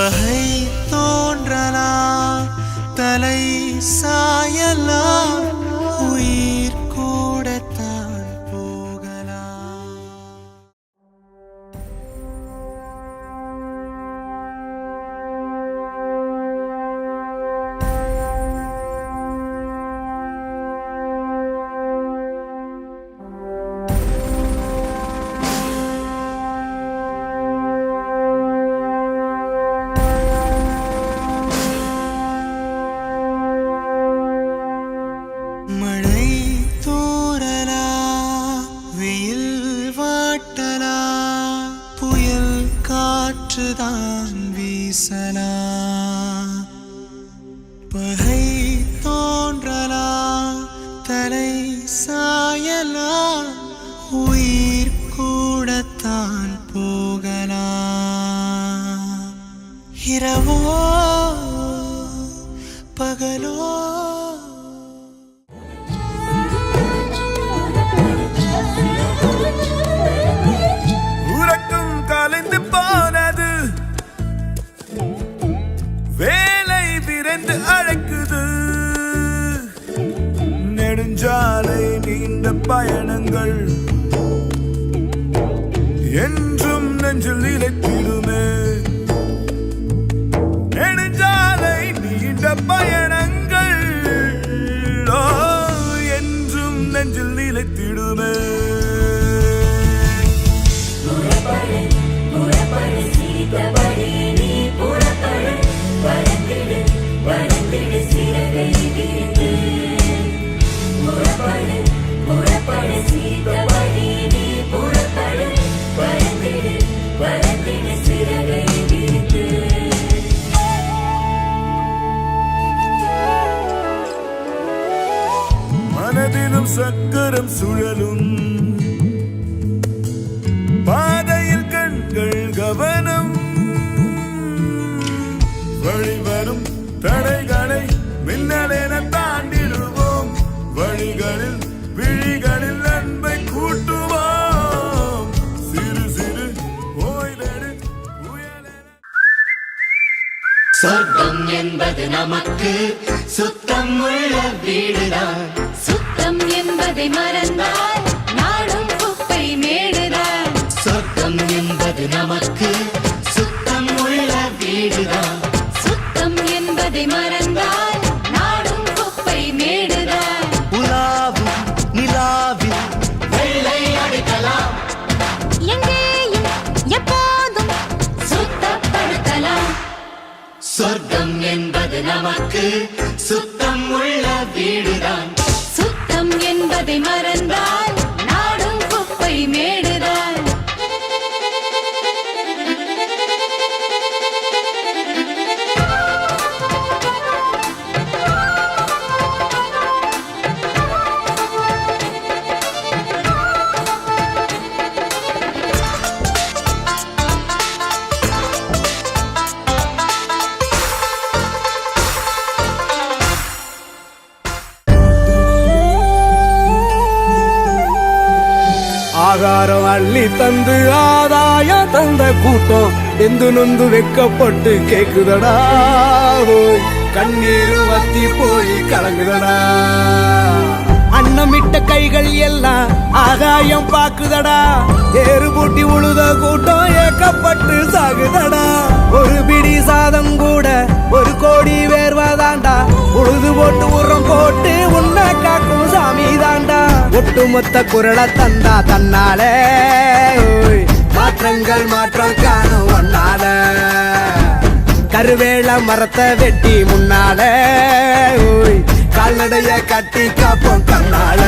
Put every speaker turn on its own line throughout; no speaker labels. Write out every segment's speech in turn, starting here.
பகை தோன்றலாம், தலை சாயலாம், உயிர் கூடத்தான் போகலாம். மழை தூறலா, வெயில் வாட்டலா, புயல் காற்றுதான் வீசலா. பகை தோன்றலா, தலை சாயலா, உயிர் கூடத்தான் போகலா. இரவோ பகலோ
உறக்கம் கலைந்து போனது, வேலை விரைந்து அழைக்குது. நெடுஞ்சாலை நீண்ட பயணங்கள் என்றும் நெஞ்சில் நிலைத்திடுமே. நெடுஞ்சாலை நீண்ட பயணங்கள் என்றும் நெஞ்சில் நிலைத்திடுமே. மனதிலும் சக்கரம் சுழலும், பாதையில் கண்கள் கவனம். வழிவரும் தடைகளை மின்னலென தாண்டிடுவோம். வழிகளில் விழிகளில் அன்பை கூட்டுவோம். சிறு சிறு ஓய்வெடு உயலென.
சொர்க்கம் என்பது நமக்கு சுத்தம் உள்ள வீடுதான்.
சுத்தம் என்பதை மறந்தால் நாடும் குப்பை மேடுதான்.
சொர்க்கம் என்பது நமக்கு சுத்தம் உள்ள வீடுதான்.
சுத்தம் என்பதை மறந்தால் நாடும் குப்பை மேடுதான்.
உலாவும் நிலாவில்
வெள்ளை அடிக்கலாம்,
எங்கேயும் எப்போதும் சுத்தப்படுத்தலாம்.
சொர்க்கம் என்பது நமக்கு சுத்தம் உள்ள வீடுதான்.
சுத்தம் என்பதை மறந்தால் நாடும் குப்பை மேடுதான்.
ஆகாரம் அள்ளி தந்து ஆதாயம் தந்த கூட்டம் எந்து நொந்து வெக்கப்பட்டு கேக்குதடா. கண்ணீர் வத்தி போய் கலங்குதடா. அன்னமிட்ட கைகள் எல்லாம் ஆகாயம் பாக்குதடா. ஏறு பூட்டி உழுத கூட்டம் ஏக்கப்பட்டு சாகுதடா. ஒரு பிடி சாதம் கூட ஒரு கோடி வேர்வாதாண்டா. உழுது போட்டு உரம் போட்டு உன்னை காக்கும் சாமி தாண்டா. ஒட்டுமொத்த குரலை தந்தா தன்னாலே மாற்றங்கள் மாற்றம் காணும் ஒன்னால. கருவேல மரத்தை வெட்டி முன்னால கால்நடைய கட்டி காப்போம் கண்ணால.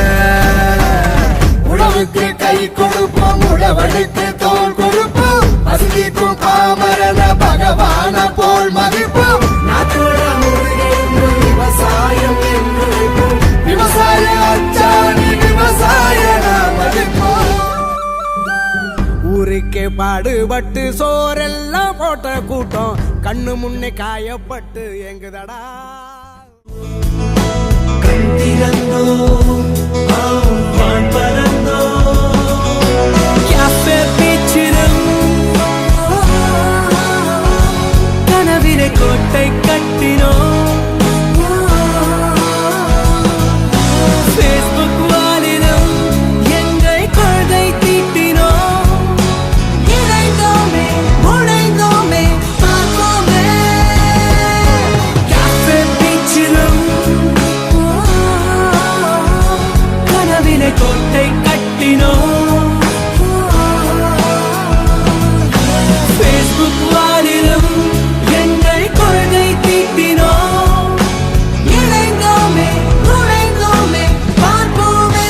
உழவுக்கு கை கொடுப்போம், உழவனுக்கு தோல் கொடுப்போம். பசிக்கும் பாமரன பகவான போல் மதிப்போம். நாட்டோட முருகன் விவசாயம் என்று விவசாய அச்சாணி விவசாய மதிப்போம். ஊருக்கே பாடுபட்டு சோரெல்லாம் போட்ட கூட்டம் கண்ணு முன்னே காயப்பட்டு எங்குதடா.
கனவு
கனவிலே கோட்டை கட்டினோம் Facebook வாலிலும் எங்கள் கொள்கை தீட்டினோம் இணைந்தோமே உடைந்தோமே பார்ப்போமே Cafe Beachலும் கனவிலே கோட்டை கட்டினோம் Facebook வாலிலும் எங்கள் கொள்கை தீட்டினோம் இணைந்தோமே உடைந்தோமே பார்ப்போமே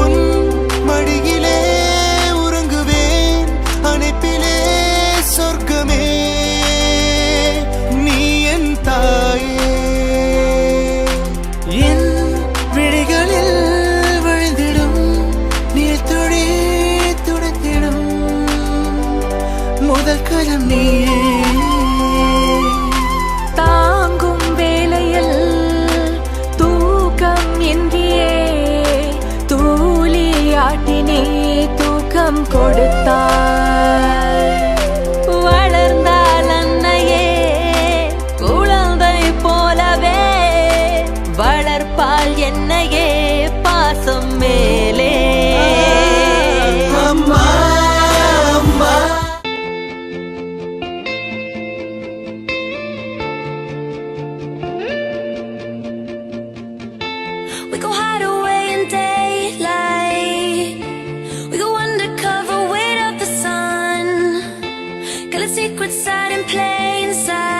உன் மடியிலே உறங்குவேன் அணைப்பிலே சொர்க்கமே நீ என் தாயே என் விழிகளில் விழுந்திடும் நீர் துளி துடைத்திடும் முதல் கலம் நீயே
தாங்கும் வேளையில் தூக்கம் இன்றியே தூளியாட்டினே தூக்கம் கொடுத்தாய் வளர்ந்தால் அன்னையே குழந்தை போலவே வளர்ப்பால் என்னையே பாசம் மேலே
அம்மா அம்மா
We go hide away in daylight. We go undercover, wait out the sun. Got a secret side in plain sight.